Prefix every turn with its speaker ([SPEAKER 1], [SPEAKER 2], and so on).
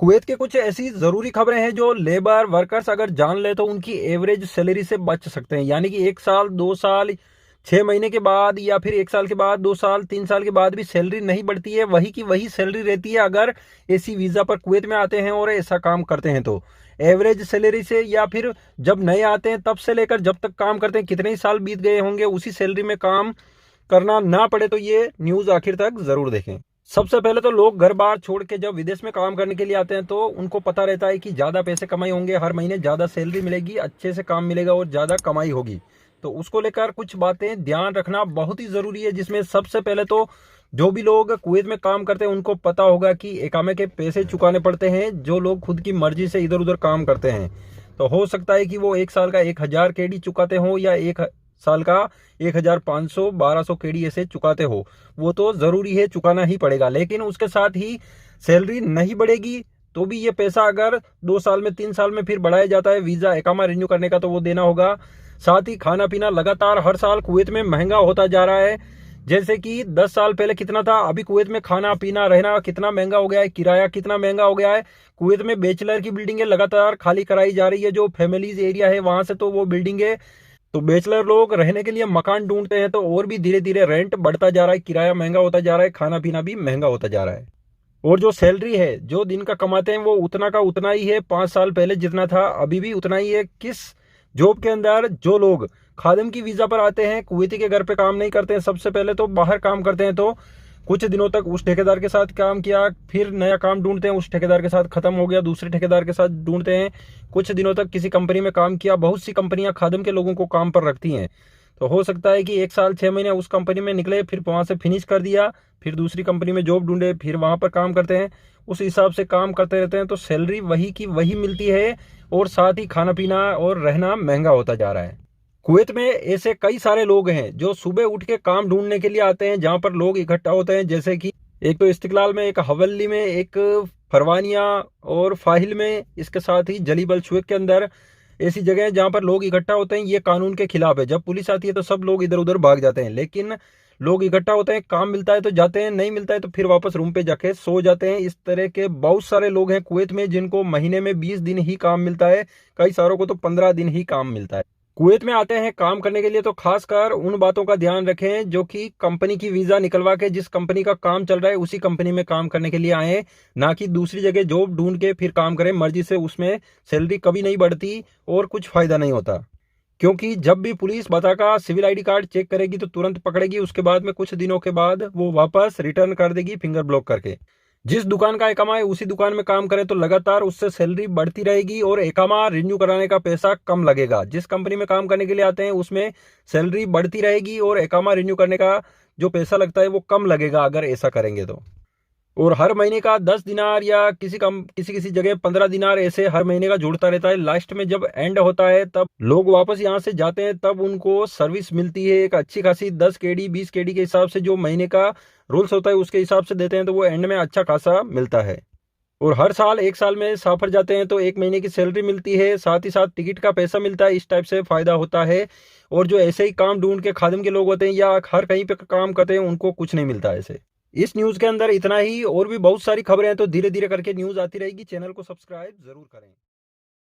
[SPEAKER 1] Kuwait के कुछ ऐसी जरूरी खबरें हैं जो लेबर वर्कर्स अगर जान ले तो उनकी एवरेज सैलरी से बच सकते हैं। यानी कि 1 साल 2 साल 6 महीने के बाद या फिर 1 साल के बाद 2 साल 3 साल के बाद भी सैलरी नहीं बढ़ती है, वही की वही सैलरी रहती है अगर ऐसी वीजा पर कुवैत में आते हैं और ऐसा काम करते हैं तो एवरेज सैलरी से, या फिर जब नए आते हैं तब से लेकर जब तक काम करते हैं कितने ही साल बीत गए होंगे उसी सैलरी में काम करना ना पड़े। तो ये न्यूज आखिर तक जरूर देखें। सबसे पहले तो लोग घर बार छोड़ के जब विदेश में काम करने के लिए आते हैं तो उनको पता रहता है कि ज्यादा पैसे कमाई होंगे, हर महीने ज्यादा सैलरी मिलेगी, अच्छे से काम मिलेगा और ज्यादा कमाई होगी। तो उसको लेकर कुछ बातें ध्यान रखना बहुत ही जरूरी है, जिसमें सबसे पहले तो जो भी लोग कुवैत में काम करते हैं उनको पता होगा कि इकामे के पैसे चुकाने पड़ते हैं। जो लोग खुद की मर्जी से इधर उधर काम करते हैं तो हो सकता है कि वो 1 साल का 1000 KD चुकाते हो या 1 साल का 1500 1200 KD ऐसे चुकाते हो, वो तो जरूरी है, चुकाना ही पड़ेगा। लेकिन उसके साथ ही सैलरी नहीं बढ़ेगी तो भी ये पैसा अगर 2 साल में 3 साल में फिर बढ़ाया जाता है वीजा इकामा रिन्यू करने का तो वो देना होगा। साथ ही खाना पीना लगातार हर साल कुवैत में महंगा होता जा रहा है। जैसे कि 10 साल पहले कितना था, अभी कुवैत में खाना पीना रहना कितना महंगा हो गया है, किराया कितना महंगा हो गया है। कुवैत में बैचलर की बिल्डिंगें लगातार खाली कराई जा रही है, जो फैमिलीज एरिया है वहां से, तो वो बिल्डिंगें, तो बैचलर लोग रहने के लिए मकान ढूंढते हैं तो और भी धीरे धीरे रेंट बढ़ता जा रहा है, किराया महंगा होता जा रहा है, खाना पीना भी महंगा होता जा रहा है। और जो सैलरी है जो दिन का कमाते हैं वो उतना का उतना ही है, 5 साल पहले जितना था अभी भी उतना ही है। किस जॉब के अंदर जो लोग खादिम की वीजा पर आते हैं, कुवैती के घर पे काम नहीं करते हैं, सबसे पहले तो बाहर काम करते हैं, तो कुछ दिनों तक उस ठेकेदार के साथ काम किया, फिर नया काम ढूंढते हैं, उस ठेकेदार के साथ खत्म हो गया, दूसरे ठेकेदार के साथ ढूंढते हैं, कुछ दिनों तक किसी कंपनी में काम किया। बहुत सी कंपनियां खादिम के लोगों को काम पर रखती हैं, तो हो सकता है कि 1 साल 6 महीने उस कंपनी में निकले, फिर वहां से फिनिश कर दिया, फिर दूसरी कंपनी में जॉब ढूंढे, फिर वहां पर काम करते हैं, उस हिसाब से काम करते रहते हैं, तो सैलरी वही की वही मिलती है और साथ ही खाना पीना और रहना महंगा होता जा रहा है। कुवैत में ऐसे कई सारे लोग हैं जो सुबह उठ के काम ढूंढने के लिए आते हैं, जहां पर लोग इकट्ठा होते हैं, जैसे कि एक तो इस्तिकलाल में, एक हवेली में, एक फरवानिया और फाहिल में, इसके साथ ही जली बलशुएक के अंदर ऐसी जगह है जहां पर लोग इकट्ठा होते हैं। ये कानून के खिलाफ है, जब पुलिस आती है तो सब लोग इधर उधर भाग जाते हैं, लेकिन लोग इकट्ठा होते हैं, काम मिलता है तो जाते हैं, नहीं मिलता है तो फिर वापस रूम पे जाके सो जाते हैं। इस तरह के बहुत सारे लोग हैं कुवैत में जिनको महीने में 20 दिन ही काम मिलता है, कई सारों को तो 15 दिन ही काम मिलता है। कुवैत में आते हैं काम करने के लिए तो खासकर उन बातों का ध्यान रखें जो कि कंपनी की वीजा निकलवा के जिस कंपनी का काम चल रहा है उसी कंपनी में काम करने के लिए आए, ना कि दूसरी जगह जॉब ढूंढ के फिर काम करें मर्जी से। उसमें सैलरी कभी नहीं बढ़ती और कुछ फायदा नहीं होता, क्योंकि जब भी पुलिस बता का सिविल आईडी कार्ड चेक करेगी तो तुरंत पकड़ेगी, उसके बाद में कुछ दिनों के बाद वो वापस रिटर्न कर देगी फिंगर ब्लॉक करके। जिस दुकान का इकामा है उसी दुकान में काम करे तो लगातार उससे सैलरी बढ़ती रहेगी और इकामा रिन्यू कराने का पैसा कम लगेगा। जिस कंपनी में काम करने के लिए आते हैं उसमें सैलरी बढ़ती रहेगी और इकामा रिन्यू करने का जो पैसा लगता है वो कम लगेगा अगर ऐसा करेंगे तो। और हर महीने का 10 दिनार या किसी किसी जगह 15 दिनार ऐसे हर महीने का जुड़ता रहता है। लास्ट में जब एंड होता है तब लोग वापस यहाँ से जाते हैं, तब उनको सर्विस मिलती है एक अच्छी खासी 10 KD 20 KD के हिसाब से, जो महीने का रूल्स होता है उसके हिसाब से देते हैं, तो वो एंड में अच्छा खासा मिलता है। और हर साल 1 साल में सफर जाते हैं तो 1 महीने की सैलरी मिलती है, साथ ही साथ टिकट का पैसा मिलता है, इस टाइप से फायदा होता है। और जो ऐसे ही काम ढूंढ के खादिम के लोग होते हैं या हर कहीं पे काम करते हैं उनको कुछ नहीं मिलता ऐसे। इस न्यूज के अंदर इतना ही, और भी बहुत सारी खबरें हैं, तो धीरे धीरे करके न्यूज आती रहेगी। चैनल को सब्सक्राइब जरूर करें।